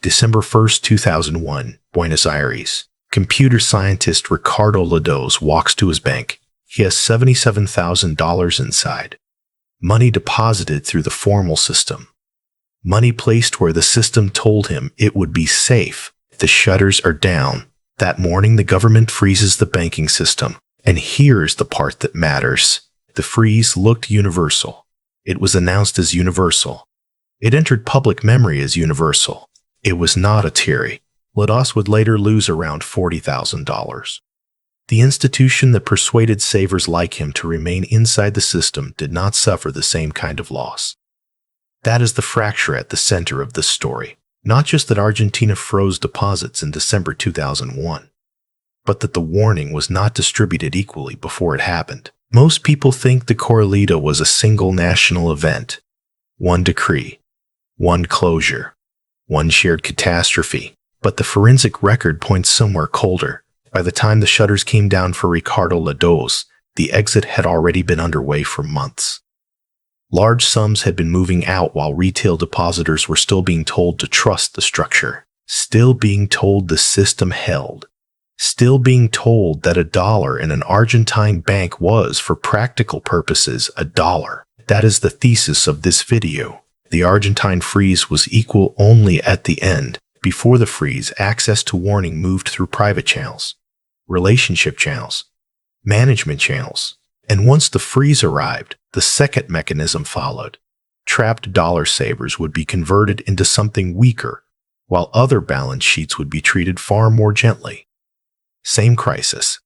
December 1, 2001, Buenos Aires. Computer scientist Ricardo Lladós walks to his bank. He has $77,000 inside. Money deposited through the formal system. Money placed where the system told him it would be safe. The shutters are down. That morning, the government freezes the banking system. And here's the part that matters. The freeze looked universal. It was announced as universal. It entered public memory as universal. It was not a theory. Lladós would later lose around $40,000. The institution that persuaded savers like him to remain inside the system did not suffer the same kind of loss. That is the fracture at the center of this story. Not just that Argentina froze deposits in December 2001, but that the warning was not distributed equally before it happened. Most people think the Corralito was a single national event. One decree, one closure, one shared catastrophe. But the forensic record points somewhere colder. By the time the shutters came down for Ricardo Lladós, the exit had already been underway for months. Large sums had been moving out while retail depositors were still being told to trust the structure, still being told the system held, still being told that $1 in an Argentine bank was, for practical purposes, $1. That is the thesis of this video. The Argentine freeze was equal only at the end. Before the freeze, access to warning moved through private channels, relationship channels, management channels, and once the freeze arrived, the second mechanism followed. Trapped dollar savers would be converted into something weaker, while other balance sheets would be treated far more gently. Same crisis,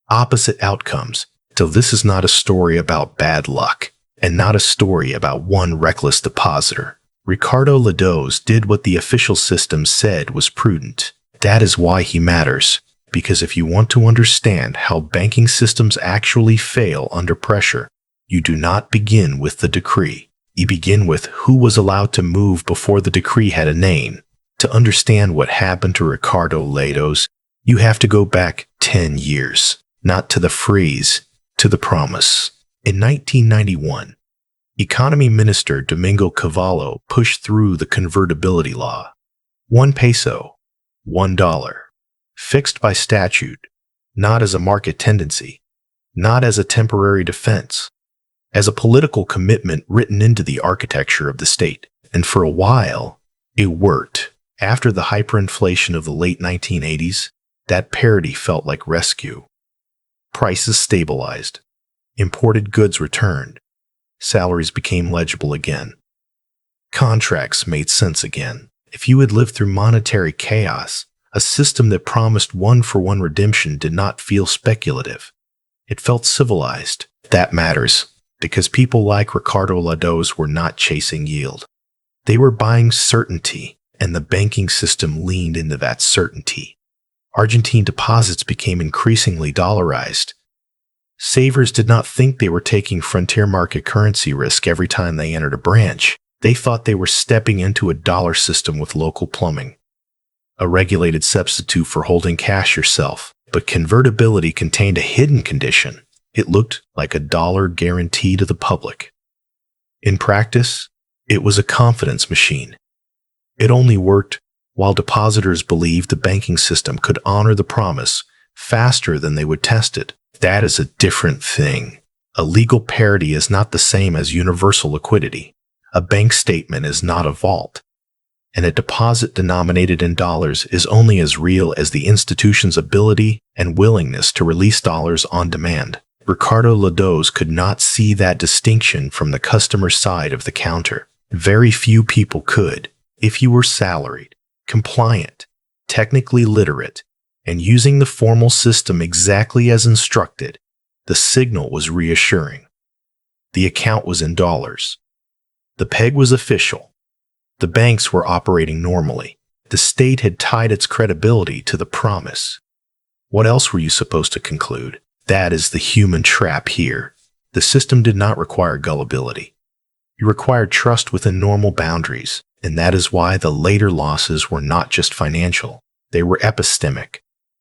opposite outcomes, till this is not a story about bad luck, and not a story about one reckless depositor. Ricardo Lladós did what the official system said was prudent. That is why he matters, because if you want to understand how banking systems actually fail under pressure, you do not begin with the decree. You begin with who was allowed to move before the decree had a name. To understand what happened to Ricardo Lladós, you have to go back 10 years, not to the freeze, to the promise. In 1991, Economy Minister Domingo Cavallo pushed through the Convertibility Law. 1 peso, $1, fixed by statute, not as a market tendency, not as a temporary defense, as a political commitment written into the architecture of the state. And for a while, it worked. After the hyperinflation of the late 1980s, that parity felt like rescue. Prices stabilized. Imported goods returned. Salaries became legible again. Contracts made sense again. If you had lived through monetary chaos, a system that promised one-for-one redemption did not feel speculative. It felt civilized. That matters, because people like Ricardo Lladós were not chasing yield. They were buying certainty, and the banking system leaned into that certainty. Argentine deposits became increasingly dollarized. Savers did not think they were taking frontier market currency risk every time they entered a branch. They thought they were stepping into a dollar system with local plumbing, a regulated substitute for holding cash yourself. But convertibility contained a hidden condition. It looked like a dollar guarantee to the public. In practice, it was a confidence machine. It only worked while depositors believed the banking system could honor the promise faster than they would test it. That is a different thing. A legal parity is not the same as universal liquidity. A bank statement is not a vault. And a deposit denominated in dollars is only as real as the institution's ability and willingness to release dollars on demand. Ricardo Lladós could not see that distinction from the customer side of the counter. Very few people could. If you were salaried, compliant, technically literate, and using the formal system exactly as instructed, the signal was reassuring. The account was in dollars. The peg was official. The banks were operating normally. The state had tied its credibility to the promise. What else were you supposed to conclude? That is the human trap here. The system did not require gullibility. It required trust within normal boundaries, and that is why the later losses were not just financial. They were epistemic.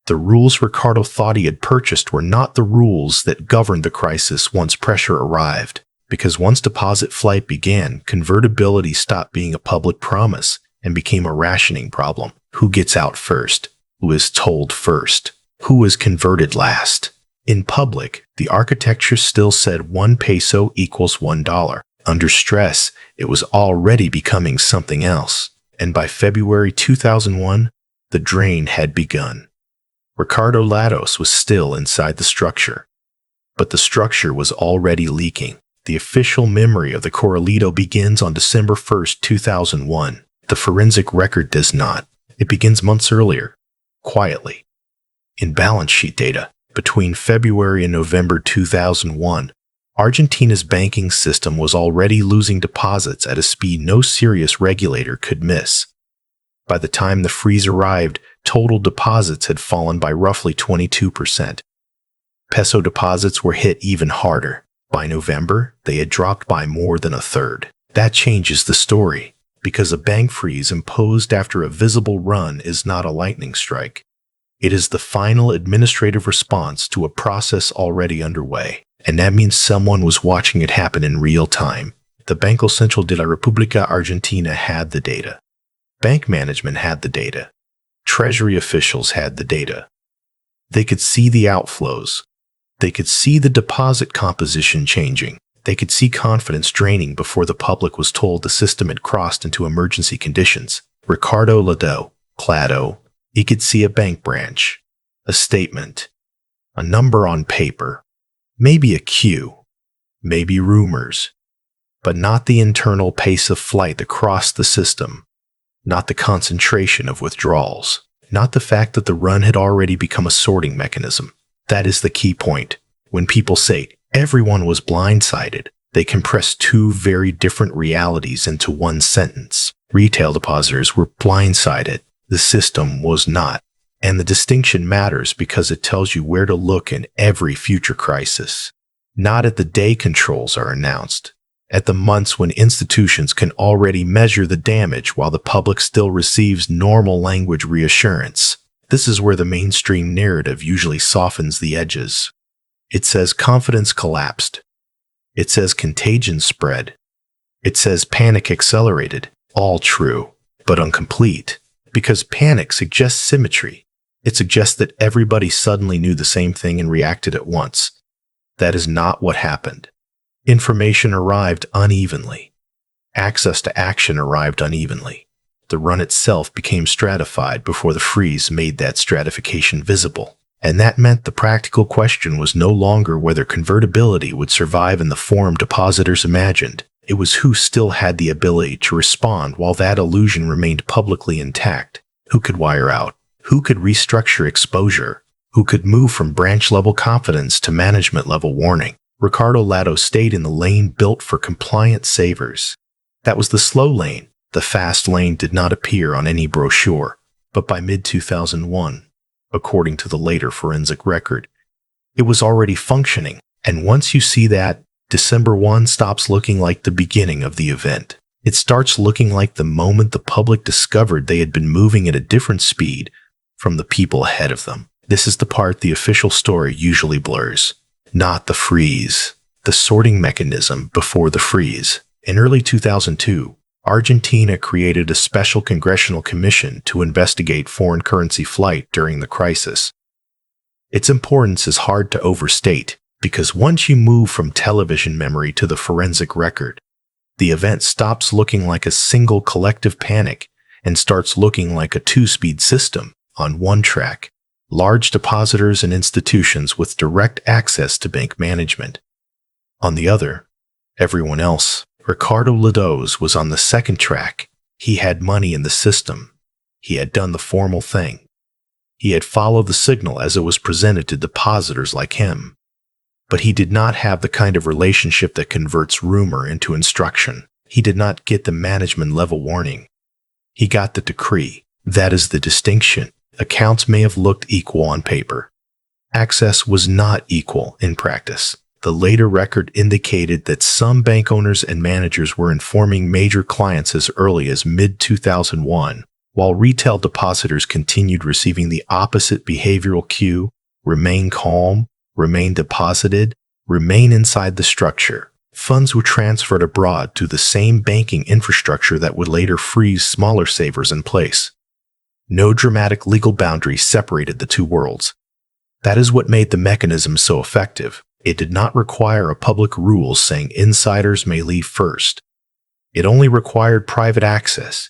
The rules Ricardo thought he had purchased were not the rules that governed the crisis once pressure arrived, because once deposit flight began, convertibility stopped being a public promise and became a rationing problem. Who gets out first? Who is told first? Who is converted last? In public, the architecture still said 1 peso equals $1. Under stress, it was already becoming something else. And by February 2001, the drain had begun. Ricardo Lladós was still inside the structure. But the structure was already leaking. The official memory of the Corralito begins on December 1st, 2001. The forensic record does not. It begins months earlier, quietly. In balance sheet data, between February and November 2001, Argentina's banking system was already losing deposits at a speed no serious regulator could miss. By the time the freeze arrived, total deposits had fallen by roughly 22%. Peso deposits were hit even harder. By November, they had dropped by more than a third. That changes the story, because a bank freeze imposed after a visible run is not a lightning strike. It is the final administrative response to a process already underway, and that means someone was watching it happen in real time. The Banco Central de la República Argentina had the data. Bank management had the data. Treasury officials had the data. They could see the outflows. They could see the deposit composition changing. They could see confidence draining before the public was told the system had crossed into emergency conditions. Ricardo Lladós, Clado, he could see a bank branch, a statement, a number on paper, maybe a queue, maybe rumors, but not the internal pace of flight across the system, not the concentration of withdrawals, not the fact that the run had already become a sorting mechanism. That is the key point. When people say everyone was blindsided, they compress two very different realities into one sentence. Retail depositors were blindsided. The system was not. And the distinction matters because it tells you where to look in every future crisis. Not at the day controls are announced, at the months when institutions can already measure the damage while the public still receives normal language reassurance. This is where the mainstream narrative usually softens the edges. It says confidence collapsed. It says contagion spread. It says panic accelerated. All true, but incomplete. Because panic suggests symmetry. It suggests that everybody suddenly knew the same thing and reacted at once. That is not what happened. Information arrived unevenly. Access to action arrived unevenly. The run itself became stratified before the freeze made that stratification visible. And that meant the practical question was no longer whether convertibility would survive in the form depositors imagined. It was who still had the ability to respond while that illusion remained publicly intact. Who could wire out? Who could restructure exposure? Who could move from branch-level confidence to management-level warning? Ricardo Lladós stayed in the lane built for compliant savers. That was the slow lane. The fast lane did not appear on any brochure, but by mid-2001, according to the later forensic record, it was already functioning. And once you see that, December 1 stops looking like the beginning of the event. It starts looking like the moment the public discovered they had been moving at a different speed from the people ahead of them. This is the part the official story usually blurs. Not the freeze, the sorting mechanism before the freeze. In early 2002, Argentina created a special congressional commission to investigate foreign currency flight during the crisis. Its importance is hard to overstate because once you move from television memory to the forensic record, the event stops looking like a single collective panic and starts looking like a two-speed system. On one track, large depositors and institutions with direct access to bank management. On the other, everyone else. Ricardo Lladós was on the second track. He had money in the system. He had done the formal thing. He had followed the signal as it was presented to depositors like him. But he did not have the kind of relationship that converts rumor into instruction. He did not get the management-level warning. He got the decree. That is the distinction. Accounts may have looked equal on paper. Access was not equal in practice. The later record indicated that some bank owners and managers were informing major clients as early as mid-2001, while retail depositors continued receiving the opposite behavioral cue: remain calm, remain deposited, remain inside the structure. Funds were transferred abroad to the same banking infrastructure that would later freeze smaller savers in place. No dramatic legal boundary separated the two worlds. That is what made the mechanism so effective. It did not require a public rule saying insiders may leave first. It only required private access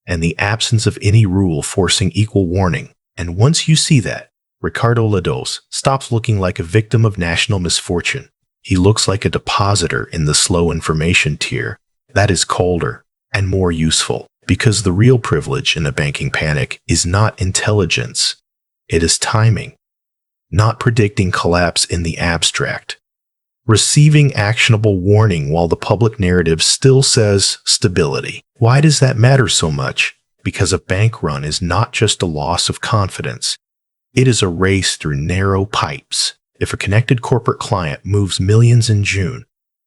and the absence of any rule forcing equal warning. And once you see that, Ricardo Lladós stops looking like a victim of national misfortune. He looks like a depositor in the slow information tier. That is colder and more useful, because the real privilege in a banking panic is not intelligence. It is timing, not predicting collapse in the abstract. Receiving actionable warning while the public narrative still says stability. Why does that matter so much? Because a bank run is not just a loss of confidence. It is a race through narrow pipes. If a connected corporate client moves millions in June,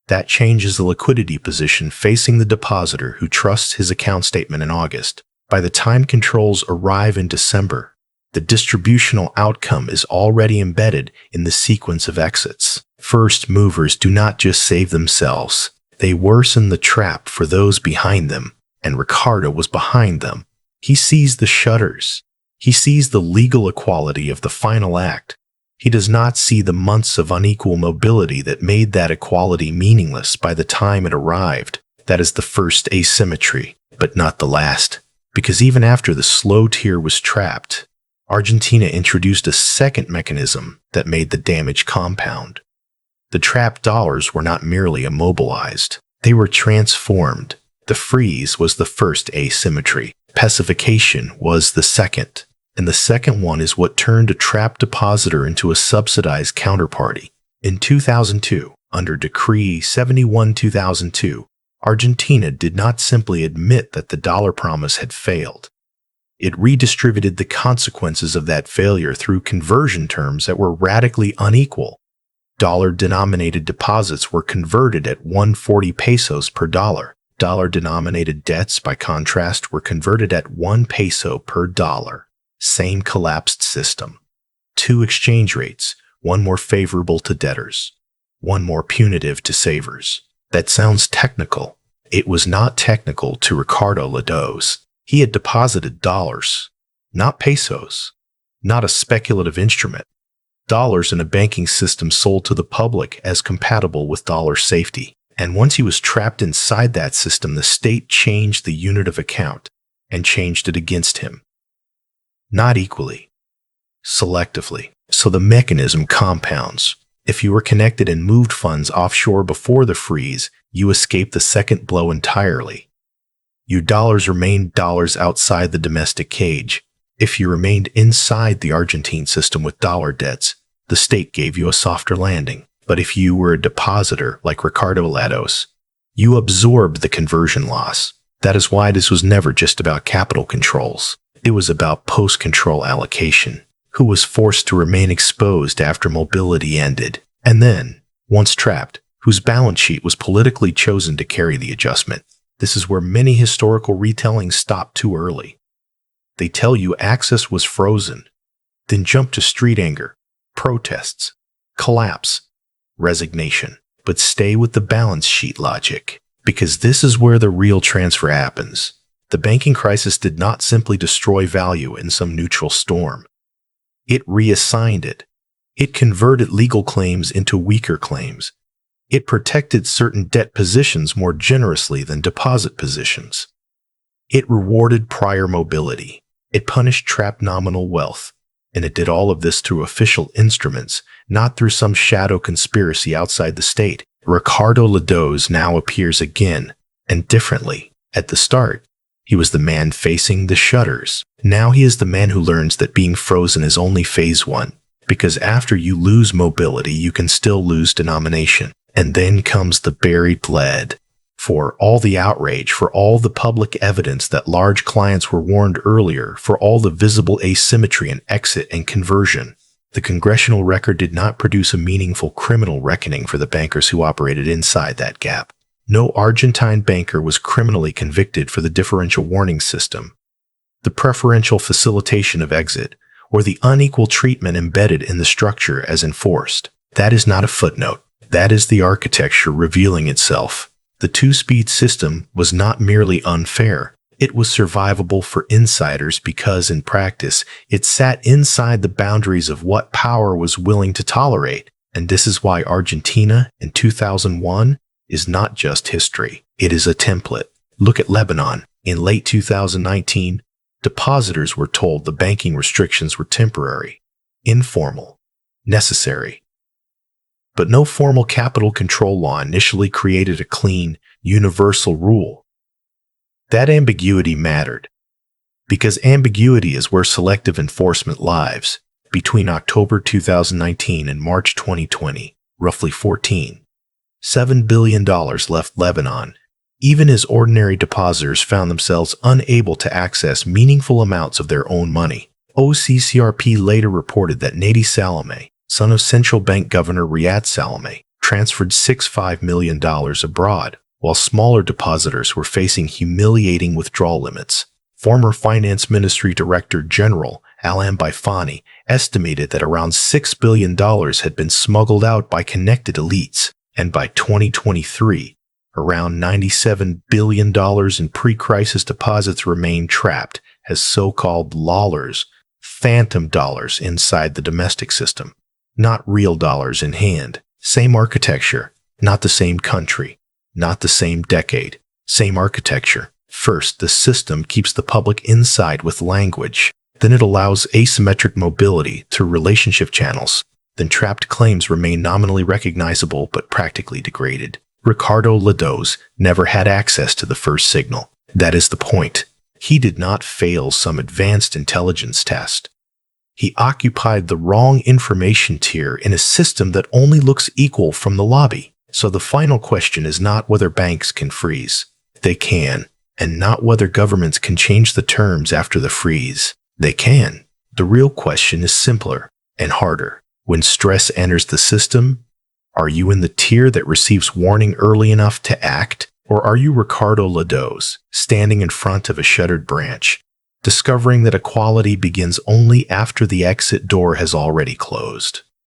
that changes the liquidity position facing the depositor who trusts his account statement in August. By the time controls arrive in December, the distributional outcome is already embedded in the sequence of exits. First movers do not just save themselves, they worsen the trap for those behind them, and Ricardo was behind them. He sees the shutters. He sees the legal equality of the final act. He does not see the months of unequal mobility that made that equality meaningless by the time it arrived. That is the first asymmetry, but not the last. Because even after the slow tier was trapped, Argentina introduced a second mechanism that made the damage compound. The trapped dollars were not merely immobilized, they were transformed. The freeze was the first asymmetry. Pesification was the second. And the second one is what turned a trapped depositor into a subsidized counterparty. In 2002, under Decree 71/2002, Argentina did not simply admit that the dollar promise had failed. It redistributed the consequences of that failure through conversion terms that were radically unequal. Dollar-denominated deposits were converted at 140 pesos per dollar. Dollar-denominated debts, by contrast, were converted at 1 peso per dollar. Same collapsed system. Two exchange rates, one more favorable to debtors, one more punitive to savers. That sounds technical. It was not technical to Ricardo Lladós. He had deposited dollars, not pesos, not a speculative instrument. Dollars in a banking system sold to the public as compatible with dollar safety. And once he was trapped inside that system, the state changed the unit of account and changed it against him. Not equally, selectively. So the mechanism compounds. If you were connected and moved funds offshore before the freeze, you escaped the second blow entirely. Your dollars remained dollars outside the domestic cage. If you remained inside the Argentine system with dollar debts, the state gave you a softer landing. But if you were a depositor like Ricardo Lladós, you absorbed the conversion loss. That is why this was never just about capital controls. It was about post-control allocation, who was forced to remain exposed after mobility ended, and then, once trapped, whose balance sheet was politically chosen to carry the adjustment. This is where many historical retellings stop too early. They tell you access was frozen, then jump to street anger, protests, collapse, resignation, but stay with the balance sheet logic, because this is where the real transfer happens. The banking crisis did not simply destroy value in some neutral storm. It reassigned it. It converted legal claims into weaker claims. It protected certain debt positions more generously than deposit positions. It rewarded prior mobility. It punished trapped nominal wealth. And it did all of this through official instruments, not through some shadow conspiracy outside the state. Ricardo Lladós now appears again, and differently. At the start, he was the man facing the shutters. Now he is the man who learns that being frozen is only phase one, because after you lose mobility, you can still lose denomination. And then comes the buried lead. For all the outrage, for all the public evidence that large clients were warned earlier, for all the visible asymmetry in exit and conversion, the congressional record did not produce a meaningful criminal reckoning for the bankers who operated inside that gap. No Argentine banker was criminally convicted for the differential warning system, the preferential facilitation of exit, or the unequal treatment embedded in the structure as enforced. That is not a footnote. That is the architecture revealing itself. The two-speed system was not merely unfair. It was survivable for insiders because, in practice, it sat inside the boundaries of what power was willing to tolerate. And this is why Argentina in 2001 is not just history. It is a template. Look at Lebanon. In late 2019, depositors were told the banking restrictions were temporary, informal, necessary. But no formal capital control law initially created a clean, universal rule. That ambiguity mattered, because ambiguity is where selective enforcement lives. Between October 2019 and March 2020, roughly $14.7 billion left Lebanon, even as ordinary depositors found themselves unable to access meaningful amounts of their own money. OCCRP later reported that Nadi Salameh, son of central bank governor Riyad Salameh, transferred $65 million abroad, while smaller depositors were facing humiliating withdrawal limits. Former Finance Ministry Director General Alam Baifani estimated that around $6 billion had been smuggled out by connected elites, and by 2023, around $97 billion in pre-crisis deposits remained trapped as so-called lawlers, phantom dollars inside the domestic system. Not real dollars in hand. Same architecture, not the same country, not the same decade, same architecture. First, the system keeps the public inside with language. Then it allows asymmetric mobility through relationship channels. Then trapped claims remain nominally recognizable but practically degraded. Ricardo Lladós never had access to the first signal. That is the point. He did not fail some advanced intelligence test. He occupied the wrong information tier in a system that only looks equal from the lobby. So the final question is not whether banks can freeze. They can. And not whether governments can change the terms after the freeze. They can. The real question is simpler and harder. When stress enters the system, are you in the tier that receives warning early enough to act? Or are you Ricardo Lladós, standing in front of a shuttered branch, discovering that equality begins only after the exit door has already closed?